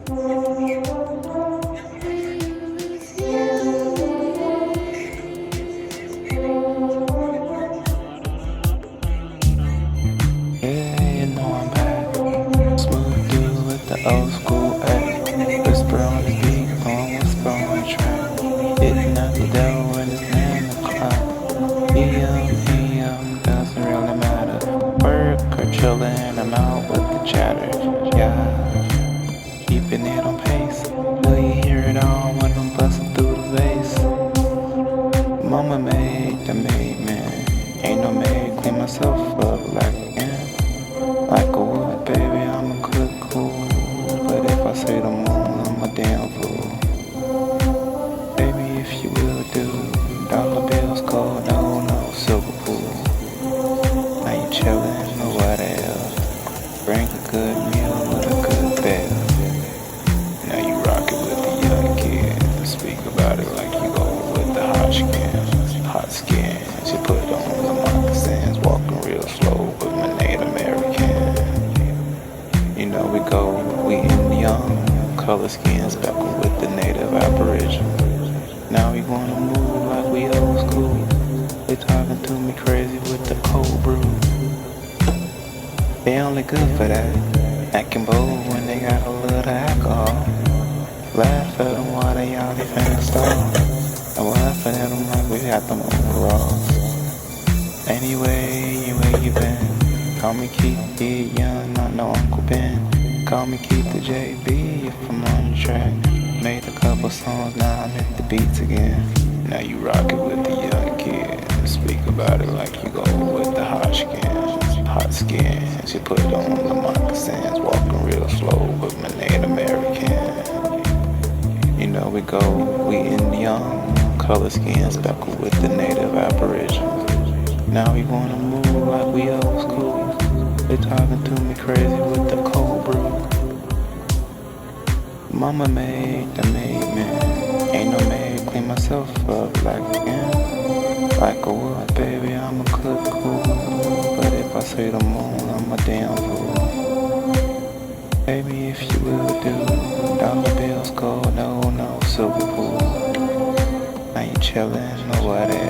Yeah, you know I'm back. Smooth dude with the old school act. Whisper on the beat, blowing whisper on the track. Hitting out the devil when it's 9 o'clock. He young, doesn't really matter. Work or chillin', and I'm out with the chatter. Yeah, keeping it on pace. Will you hear it all when I'm busting through the vase? Mama made the maid man. Ain't no maid, clean myself up like like a wood, baby, I'm a cook cool. But if I say the moon, I'm a damn fool. Baby, if you will do, dollar bills cold, no silver pool. Now you chillin', or what else? Bring a good meal with a good bed. Now you rockin' with the young kids. Speak about it like you go with the hot skin. Hot skin, she put on the moccasins, walking real slow with my Native American. You know we in young, color skins, speckled with the native aboriginal. Now we gonna move like we old school. They talking to me crazy with the cold brew. They only good for that, acting bold when they got a little alcohol. Laugh at them while they out here finna stall. I'm laughing at them like we got them overalls. Anyway, where you been? Call me Keith, yeah, young, not no Uncle Ben. Call me Keith the JB if I'm on the track. Made a couple songs, now I'm at the beats again. Now you rockin' with the young kids. Speak about it like you go with the hot skin. Hot skin, she put on the moccasins, walking real slow with my Native American. You know we in young, color skins, speckled with the native aboriginal. Now we wanna move like we old school. They talking to me crazy with the cold brew. Mama made the maid man. Ain't no maid, clean myself up like like a wood, baby, I'm a cook cool. But if I say the moon, I'm a damn fool. Baby, if you will do, dollar bills gold, no silver pool. Now you chillin', or whatever.